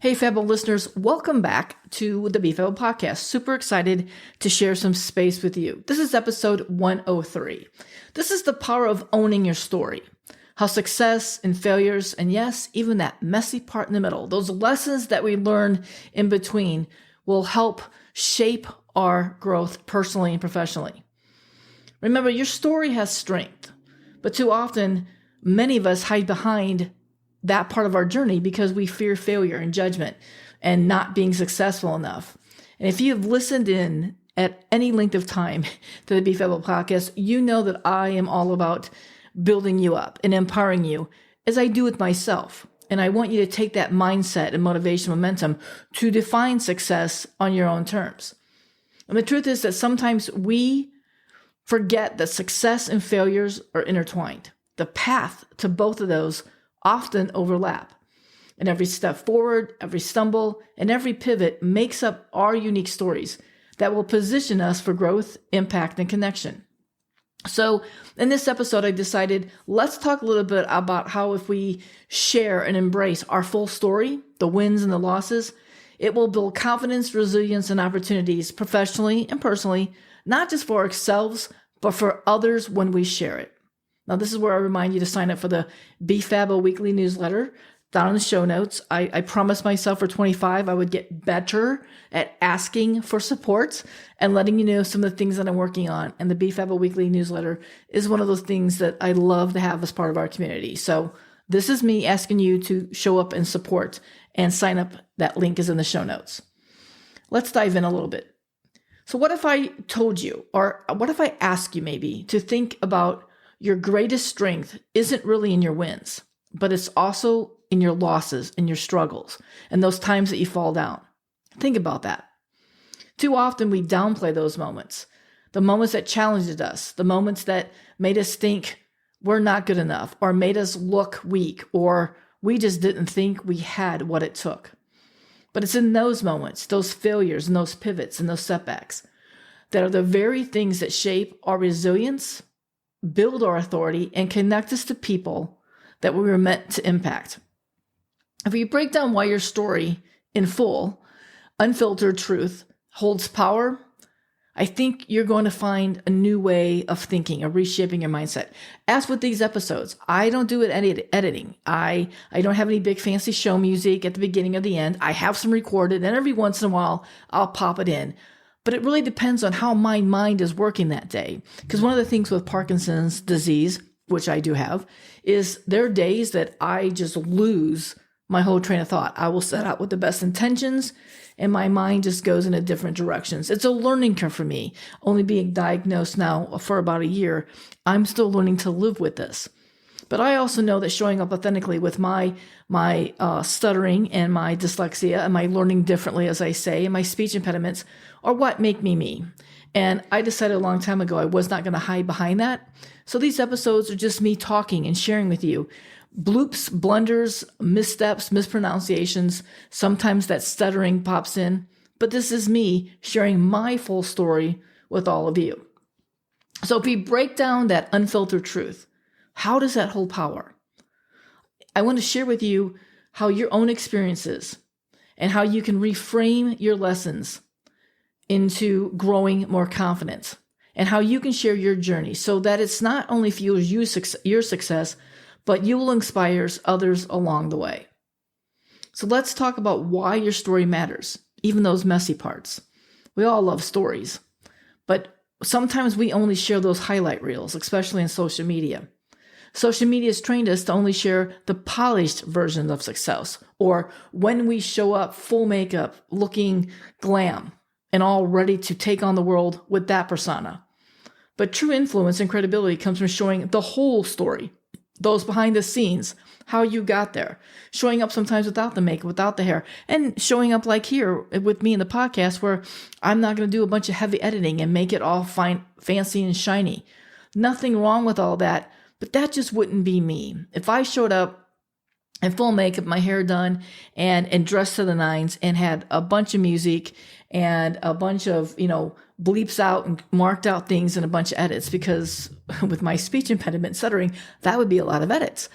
Hey, Fabbo listeners, welcome back to the Be Fabbo Podcast. Super excited to share some space with you. This is episode 103. This is the power of owning your story. How success and failures, and yes, even that messy part in the middle, those lessons that we learn in between will help shape our growth personally and professionally. Remember, your story has strength, but too often, many of us hide behind that part of our journey because we fear failure and judgment and not being successful enough. And if you've listened in at any length of time to the Be Fabbo Podcast, you know that I am all about building you up and empowering you as I do with myself. And I want you to take that mindset and motivation momentum to define success on your own terms. And the truth is that sometimes we forget that success and failures are intertwined. The path to both of those often overlap. And every step forward, every stumble, and every pivot makes up our unique stories that will position us for growth, impact, and connection. So in this episode, I decided let's talk a little bit about how if we share and embrace our full story, the wins and the losses, it will build confidence, resilience, and opportunities professionally and personally, not just for ourselves, but for others when we share it. Now, this is where I remind you to sign up for the Be Fabbo weekly newsletter down in the show notes. I promised myself for 25 I would get better at asking for support and letting you know some of the things that I'm working on. And the Be Fabbo weekly newsletter is one of those things that I love to have as part of our community. So this is me asking you to show up and support and sign up. That link is in the show notes. Let's dive in a little bit. So what if I told you, or what if I ask you maybe to think about your greatest strength isn't really in your wins, but it's also in your losses and your struggles and those times that you fall down. Think about that. Too often we downplay those moments, the moments that challenged us, the moments that made us think we're not good enough or made us look weak or we just didn't think we had what it took. But it's in those moments, those failures and those pivots and those setbacks that are the very things that shape our resilience, build our authority, and connect us to people that we were meant to impact. If you break down why your story in full, unfiltered truth holds power, I think you're going to find a new way of thinking, of reshaping your mindset. As with these episodes, I don't do editing. I don't have any big fancy show music at the beginning or the end. I have some recorded, and every once in a while, I'll pop it in. But it really depends on how my mind is working that day. Because one of the things with Parkinson's disease, which I do have, is there are days that I just lose my whole train of thought. I will set out with the best intentions and my mind just goes in a different directions. It's a learning curve for me. Only being diagnosed now for about a year, I'm still learning to live with this. But I also know that showing up authentically with my stuttering and my dyslexia and my learning differently, as I say, and my speech impediments are what make me me. And I decided a long time ago I was not going to hide behind that. So these episodes are just me talking and sharing with you bloops, blunders, missteps, mispronunciations. Sometimes that stuttering pops in. But this is me sharing my full story with all of you. So if we break down that unfiltered truth, how does that hold power? I want to share with you how your own experiences and how you can reframe your lessons into growing more confident and how you can share your journey so that it's not only fuels your success, but you will inspire others along the way. So let's talk about why your story matters, even those messy parts. We all love stories, but sometimes we only share those highlight reels, especially in social media. Social media has trained us to only share the polished version of success, or when we show up full makeup, looking glam, and all ready to take on the world with that persona. But true influence and credibility comes from showing the whole story, those behind the scenes, how you got there, showing up sometimes without the makeup, without the hair, and showing up like here with me in the podcast where I'm not going to do a bunch of heavy editing and make it all fine, fancy and shiny. Nothing wrong with all that. But that just wouldn't be me. If I showed up in full makeup, my hair done, and dressed to the nines, and had a bunch of music and a bunch of, bleeps out and marked out things and a bunch of edits, because with my speech impediment and stuttering, that would be a lot of edits.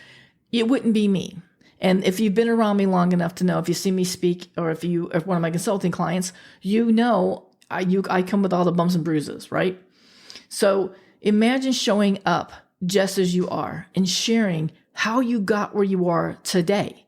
It wouldn't be me. And if you've been around me long enough to know, if you see me speak, or if one of my consulting clients, you know I come with all the bumps and bruises, right? So imagine showing up just as you are and sharing how you got where you are today.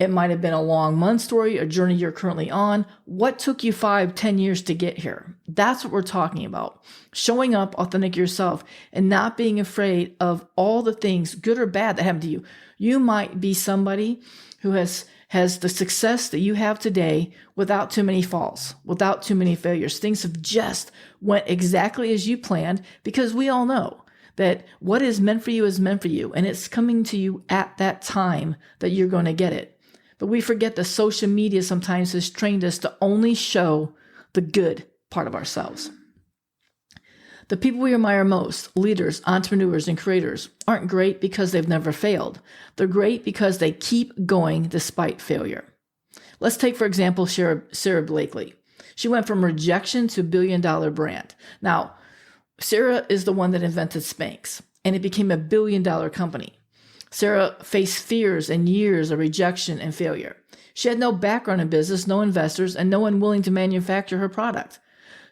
It might have been a long month story, a journey you're currently on. What took you 5-10 years to get here? That's what we're talking about. Showing up authentic yourself and not being afraid of all the things, good or bad, that happened to you. You might be somebody who has the success that you have today without too many falls, without too many failures. Things have just went exactly as you planned, because we all know that what is meant for you is meant for you, and it's coming to you at that time that you're going to get it. But we forget that social media sometimes has trained us to only show the good part of ourselves. The people we admire most, leaders, entrepreneurs, and creators, aren't great because they've never failed. They're great because they keep going despite failure. Let's take, for example, Sarah Blakely. She went from rejection to billion-dollar brand. Now, Sarah is the one that invented Spanx, and it became a billion-dollar company. Sarah faced fears and years of rejection and failure. She had no background in business, no investors, and no one willing to manufacture her product.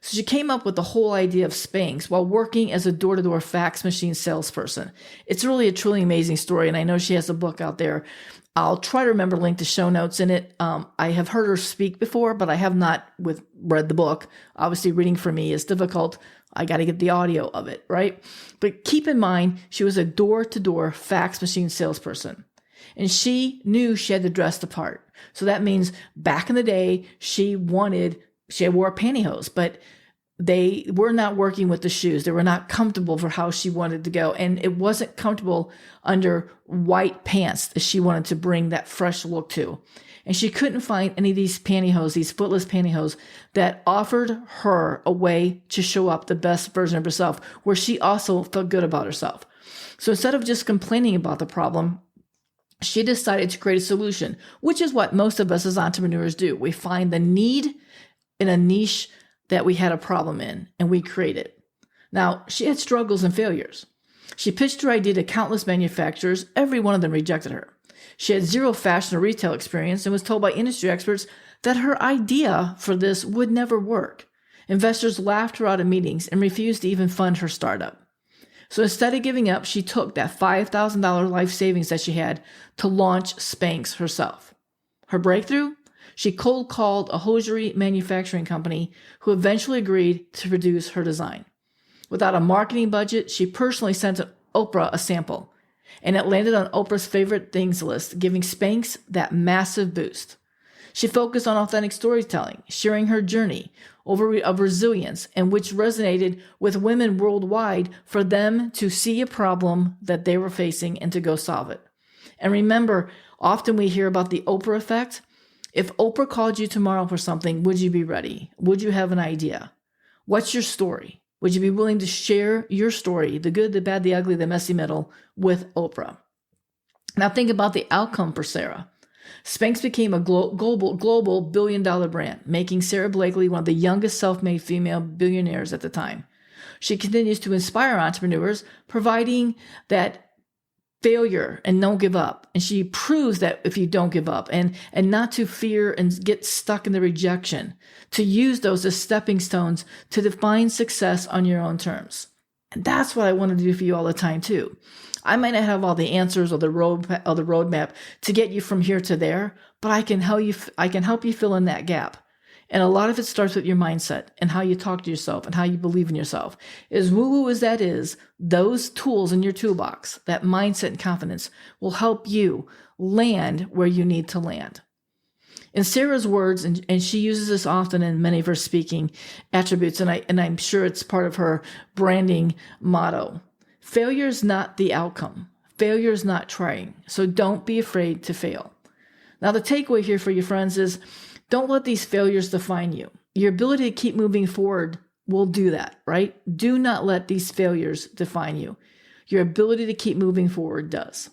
So she came up with the whole idea of Spanx while working as a door-to-door fax machine salesperson. It's really a truly amazing story, and I know she has a book out there. I'll try to remember to link the show notes in it. I have heard her speak before, but I have not read the book. Obviously, reading for me is difficult. I got to get the audio of it, right? But keep in mind, she was a door-to-door fax machine salesperson, and she knew she had to dress the part. So that means back in the day, she wore pantyhose, but they were not working with the shoes. They were not comfortable for how she wanted to go. And it wasn't comfortable under white pants that she wanted to bring that fresh look to. And she couldn't find any of these pantyhose, these footless pantyhose, that offered her a way to show up the best version of herself, where she also felt good about herself. So instead of just complaining about the problem, she decided to create a solution, which is what most of us as entrepreneurs do. We find the need in a niche that we had a problem in, and we create it. Now, she had struggles and failures. She pitched her idea to countless manufacturers. Every one of them rejected her. She had zero fashion or retail experience and was told by industry experts that her idea for this would never work. Investors laughed her out of meetings and refused to even fund her startup. So instead of giving up, she took that $5,000 life savings that she had to launch Spanx herself. Her breakthrough? She cold called a hosiery manufacturing company who eventually agreed to produce her design. Without a marketing budget, she personally sent Oprah a sample, and it landed on Oprah's favorite things list, giving Spanx that massive boost. She focused on authentic storytelling, sharing her journey of resilience, and which resonated with women worldwide for them to see a problem that they were facing and to go solve it. And remember, often we hear about the Oprah effect. If Oprah called you tomorrow for something, would you be ready? Would you have an idea? What's your story? Would you be willing to share your story, the good, the bad, the ugly, the messy middle, with Oprah? Now think about the outcome for Sarah. Spanx became a global billion-dollar brand, making Sarah Blakely one of the youngest self-made female billionaires at the time. She continues to inspire entrepreneurs, providing that failure and don't give up. And she proves that if you don't give up and not to fear and get stuck in the rejection, to use those as stepping stones to define success on your own terms. And that's what I want to do for you all the time too. I might not have all the answers or the roadmap to get you from here to there, but I can help you fill in that gap. And a lot of it starts with your mindset and how you talk to yourself and how you believe in yourself. As woo-woo as that is, those tools in your toolbox, that mindset and confidence, will help you land where you need to land. In Sarah's words, and she uses this often in many of her speaking attributes, and I'm sure it's part of her branding motto, failure is not the outcome. Failure is not trying. So don't be afraid to fail. Now, the takeaway here for you friends is, don't let these failures define you. Your ability to keep moving forward will do that, right? Do not let these failures define you. Your ability to keep moving forward does.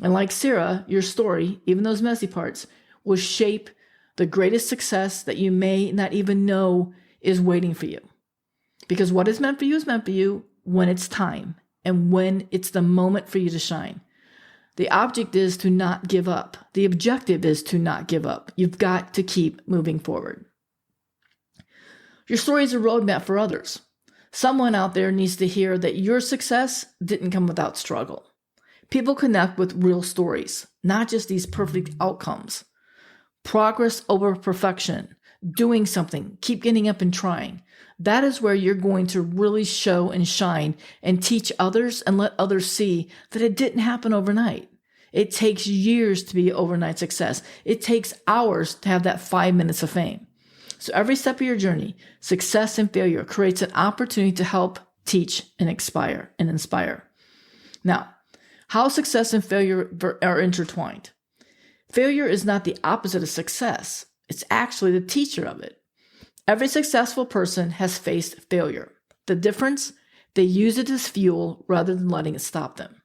And like Sarah, your story, even those messy parts, will shape the greatest success that you may not even know is waiting for you. Because what is meant for you is meant for you when it's time and when it's the moment for you to shine. The object is to not give up. The objective is to not give up. You've got to keep moving forward. Your story is a roadmap for others. Someone out there needs to hear that your success didn't come without struggle. People connect with real stories, not just these perfect outcomes. Progress over perfection, doing something, keep getting up and trying. That is where you're going to really show and shine and teach others and let others see that it didn't happen overnight. It takes years to be overnight success. It takes hours to have that 5 minutes of fame. So every step of your journey, success and failure creates an opportunity to help, teach, and inspire. Now, how success and failure are intertwined. Failure is not the opposite of success. It's actually the teacher of it. Every successful person has faced failure. The difference, they use it as fuel rather than letting it stop them.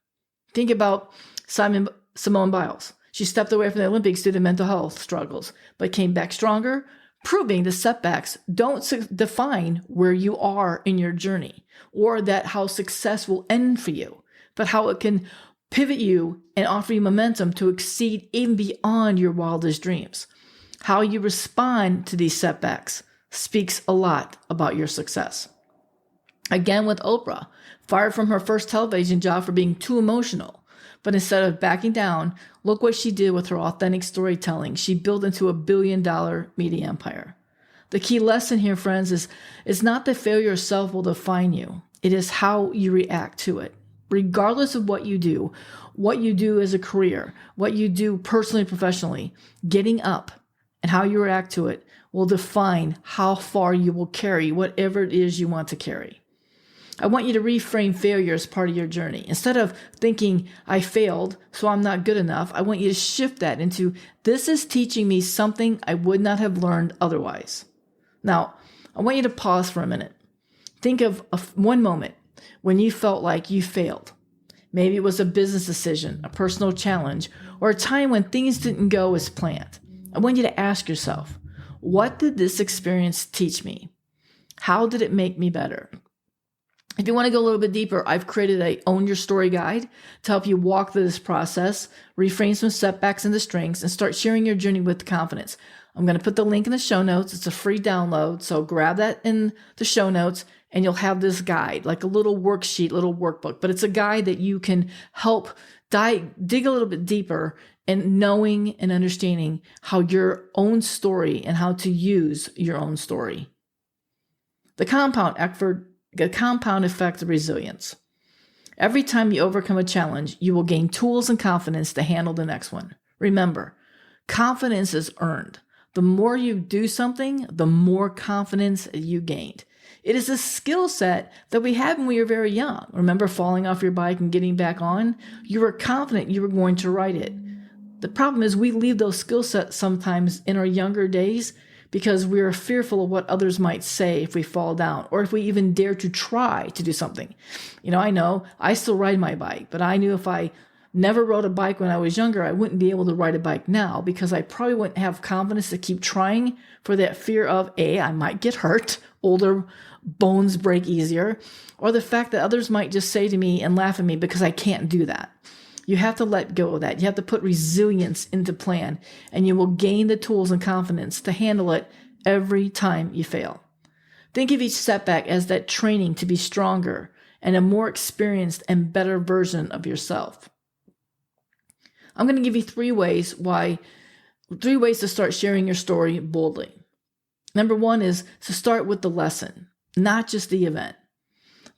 Think about Simone Biles. She stepped away from the Olympics due to mental health struggles, but came back stronger, proving the setbacks don't define where you are in your journey or that how success will end for you, but how it can pivot you and offer you momentum to exceed even beyond your wildest dreams. How you respond to these setbacks speaks a lot about your success. Again, with Oprah, fired from her first television job for being too emotional. But instead of backing down, look what she did with her authentic storytelling. She built into a $1 billion media empire. The key lesson here, friends, is it's not that failure itself will define you. It is how you react to it. Regardless of what you do as a career, what you do personally, professionally, getting up and how you react to it will define how far you will carry whatever it is you want to carry. I want you to reframe failure as part of your journey. Instead of thinking, I failed, so I'm not good enough, I want you to shift that into, this is teaching me something I would not have learned otherwise. Now, I want you to pause for a minute. Think of one moment when you felt like you failed. Maybe it was a business decision, a personal challenge, or a time when things didn't go as planned. I want you to ask yourself, what did this experience teach me? How did it make me better? If you want to go a little bit deeper, I've created a Own Your Story guide to help you walk through this process, reframe some setbacks into strengths, and start sharing your journey with confidence. I'm going to put the link in the show notes. It's a free download, so grab that in the show notes, and you'll have this guide, like a little worksheet, little workbook. But it's a guide that you can help dig a little bit deeper in knowing and understanding how your own story and how to use your own story. The compound effect of resilience. Every time you overcome a challenge, you will gain tools and confidence to handle the next one. Remember, confidence is earned. The more you do something, the more confidence you gained. It is a skill set that we had when we were very young. Remember falling off your bike and getting back on? You were confident you were going to ride it. The problem is we leave those skill sets sometimes in our younger days because we are fearful of what others might say if we fall down or if we even dare to try to do something. I know I still ride my bike, but I knew if I never rode a bike when I was younger, I wouldn't be able to ride a bike now because I probably wouldn't have confidence to keep trying for that fear of I might get hurt, older bones break easier, or the fact that others might just say to me and laugh at me because I can't do that. You have to let go of that. You have to put resilience into plan, and you will gain the tools and confidence to handle it every time you fail. Think of each setback as that training to be stronger and a more experienced and better version of yourself. I'm going to give you three ways to start sharing your story boldly. Number one is to start with the lesson, not just the event.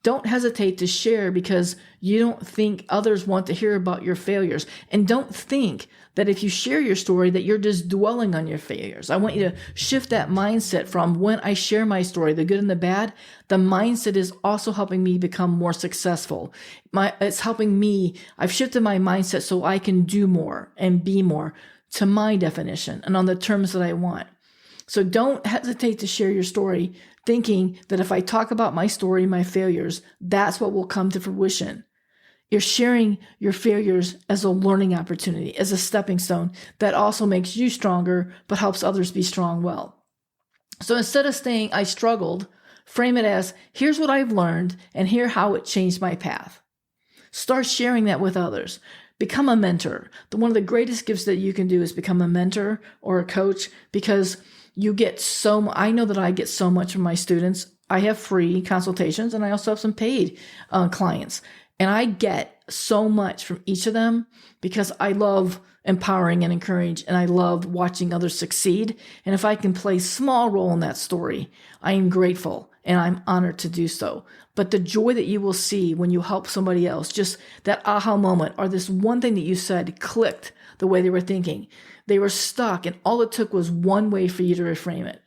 Don't hesitate to share because you don't think others want to hear about your failures. And don't think that if you share your story that you're just dwelling on your failures. I want you to shift that mindset from when I share my story, the good and the bad, the mindset is also helping me become more successful. It's helping me. I've shifted my mindset so I can do more and be more to my definition and on the terms that I want. So don't hesitate to share your story, thinking that if I talk about my story, my failures, that's what will come to fruition. You're sharing your failures as a learning opportunity, as a stepping stone that also makes you stronger, but helps others be strong well. So instead of saying, I struggled, frame it as, here's what I've learned, and here's how it changed my path. Start sharing that with others. Become a mentor. One of the greatest gifts that you can do is become a mentor or a coach, because you get I know that I get so much from my students. I have free consultations and I also have some paid clients. And I get so much from each of them because I love empowering and encourage, and I love watching others succeed. And if I can play a small role in that story, I am grateful and I'm honored to do so. But the joy that you will see when you help somebody else, just that aha moment, or this one thing that you said clicked the way they were thinking. They were stuck, and all it took was one way for you to reframe it.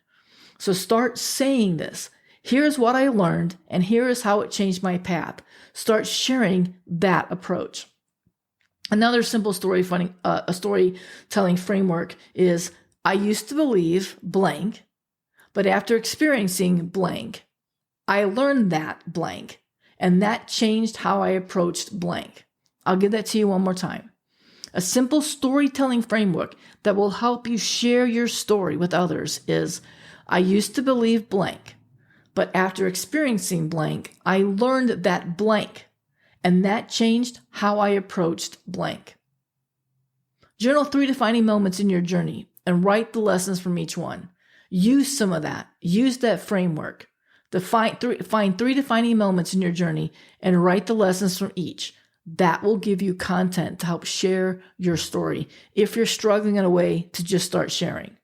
So start saying this. Here's what I learned, and here is how it changed my path. Start sharing that approach. Another simple storytelling framework is, I used to believe blank, but after experiencing blank, I learned that blank, and that changed how I approached blank. I'll give that to you one more time. A simple storytelling framework that will help you share your story with others is, I used to believe blank, but after experiencing blank, I learned that blank, and that changed how I approached blank. Journal 3 defining moments in your journey and write the lessons from each one. Use some of that. Use that framework. Find 3 defining moments in your journey and write the lessons from each. That will give you content to help share your story if you're struggling in a way to just start sharing.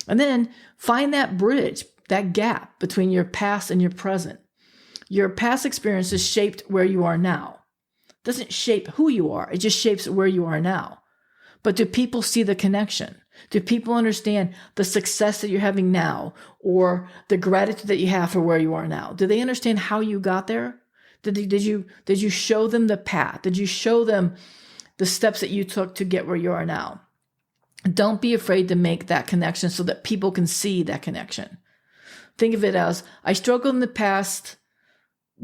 And then find that bridge, that gap between your past and your present. Your past experiences shaped where you are now. It doesn't shape who you are. It just shapes where you are now. But do people see the connection? Do people understand the success that you're having now, or the gratitude that you have for where you are now? Do they understand how you got there? Did you show them the path? Did you show them the steps that you took to get where you are now? Don't be afraid to make that connection so that people can see that connection. Think of it as, I struggled in the past,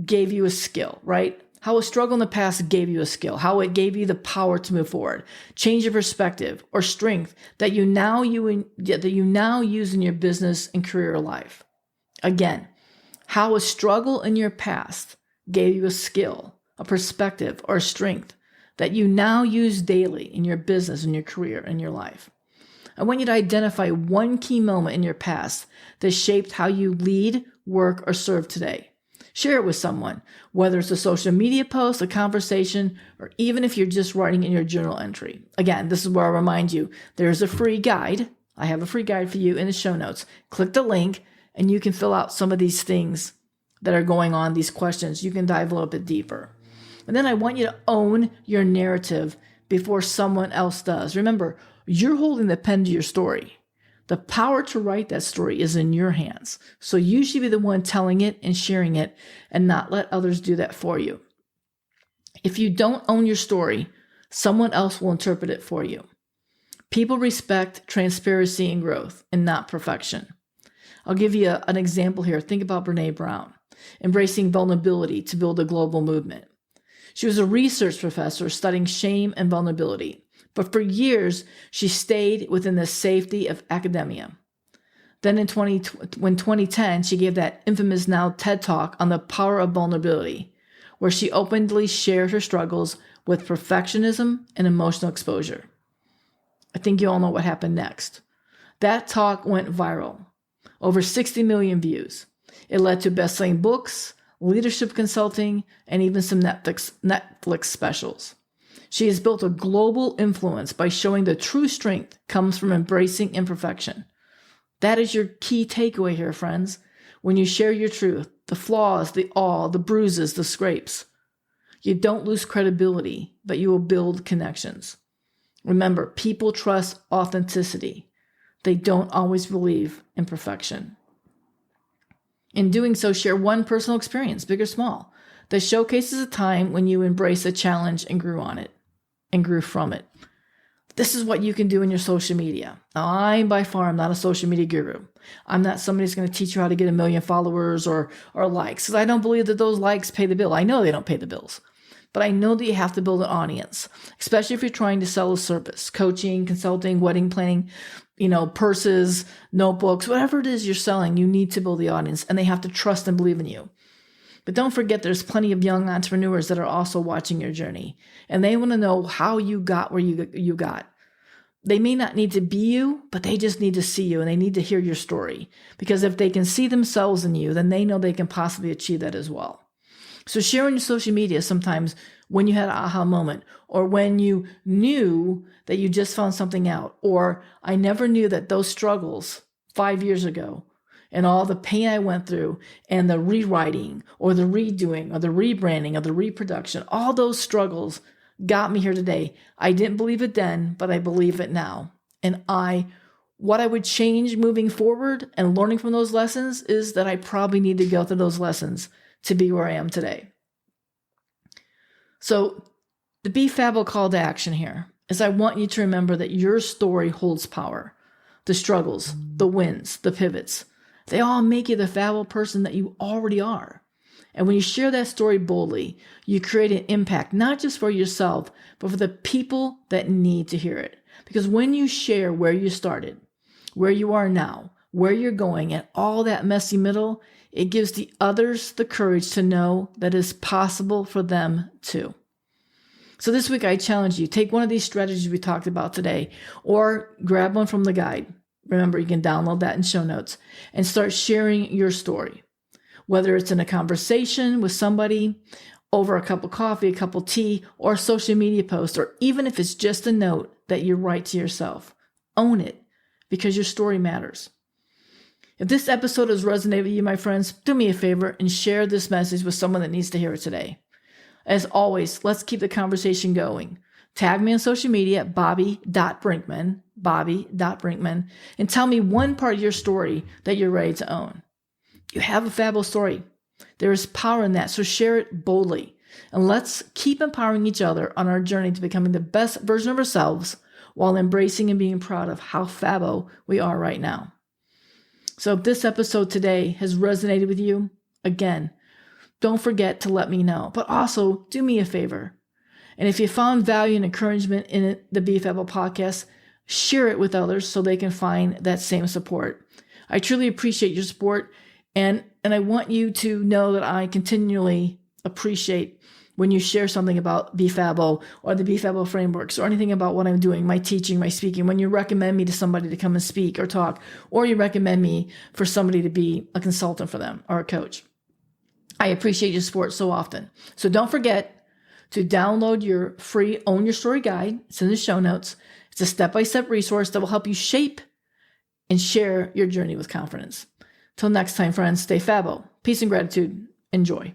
gave you a skill, right? How a struggle in the past gave you a skill, how it gave you the power to move forward, change of perspective or strength that you now use in your business and career life. Again, how a struggle in your past gave you a skill, a perspective, or a strength that you now use daily in your business, in your career, in your life. I want you to identify one key moment in your past that shaped how you lead, work, or serve today. Share it with someone, whether it's a social media post, a conversation, or even if you're just writing in your journal entry. Again, this is where I remind you, there's a free guide. I have a free guide for you in the show notes. Click the link and you can fill out some of these things that are going on, these questions. You can dive a little bit deeper. And then I want you to own your narrative before someone else does. Remember, you're holding the pen to your story. The power to write that story is in your hands. So you should be the one telling it and sharing it and not let others do that for you. If you don't own your story, someone else will interpret it for you. People respect transparency and growth and not perfection. I'll give you an example here. Think about Brené Brown, embracing vulnerability to build a global movement. She was a research professor studying shame and vulnerability, but for years, she stayed within the safety of academia. Then in 2010, she gave that infamous now TED Talk on the power of vulnerability, where she openly shared her struggles with perfectionism and emotional exposure. I think you all know what happened next. That talk went viral, over 60 million views. It led to best-selling books, leadership consulting, and even some Netflix specials. She has built a global influence by showing the true strength comes from embracing imperfection. That is your key takeaway here, friends. When you share your truth, the flaws, the awe, the bruises, the scrapes, you don't lose credibility, but you will build connections. Remember, people trust authenticity. They don't always believe in perfection. In doing so, share one personal experience, big or small, that showcases a time when you embraced a challenge and grew from it. This is what you can do in your social media. Now, I'm not a social media guru. I'm not somebody who's going to teach you how to get 1 million followers or likes, because I don't believe that those likes pay the bill. I know they don't pay the bills, but I know that you have to build an audience, especially if you're trying to sell a service, coaching, consulting, wedding planning, purses, notebooks, whatever it is you're selling, you need to build the audience and they have to trust and believe in you. But don't forget, there's plenty of young entrepreneurs that are also watching your journey, and they want to know how you got where you got. They may not need to be you, but they just need to see you, and they need to hear your story. Because if they can see themselves in you, then they know they can possibly achieve that as well. So share on your social media sometimes when you had an aha moment, or when you knew that you just found something out, or I never knew that those struggles 5 years ago and all the pain I went through and the rewriting or the redoing or the rebranding or the reproduction, all those struggles got me here today. I didn't believe it then, but I believe it now. And what I would change moving forward and learning from those lessons is that I probably need to go through those lessons to be where I am today. So the Be Fabbo call to action here is I want you to remember that your story holds power. The struggles, the wins, the pivots, they all make you the Fabbo person that you already are. And when you share that story boldly, you create an impact, not just for yourself, but for the people that need to hear it. Because when you share where you started, where you are now, where you're going, and all that messy middle, it gives the others the courage to know that it's possible for them too. So this week, I challenge you, take one of these strategies we talked about today, or grab one from the guide. Remember, you can download that in show notes and start sharing your story. Whether it's in a conversation with somebody, over a cup of coffee, a cup of tea, or a social media post, or even if it's just a note that you write to yourself. Own it, because your story matters. If this episode has resonated with you, my friends, do me a favor and share this message with someone that needs to hear it today. As always, let's keep the conversation going. Tag me on social media at bobby.brinkman, and tell me one part of your story that you're ready to own. You have a fabulous story. There is power in that, so share it boldly. And let's keep empowering each other on our journey to becoming the best version of ourselves while embracing and being proud of how fabbo we are right now. So if this episode today has resonated with you, again, don't forget to let me know. But also, do me a favor. And if you found value and encouragement in the Be Fabbo podcast, share it with others so they can find that same support. I truly appreciate your support. And I want you to know that I continually appreciate when you share something about Be Fabbo or the Be Fabbo frameworks or anything about what I'm doing, my teaching, my speaking, when you recommend me to somebody to come and speak or talk, or you recommend me for somebody to be a consultant for them or a coach. I appreciate your support so often. So don't forget to download your free Own Your Story guide. It's in the show notes. It's a step-by-step resource that will help you shape and share your journey with confidence. Till next time, friends, stay Fabbo. Peace and gratitude. Enjoy.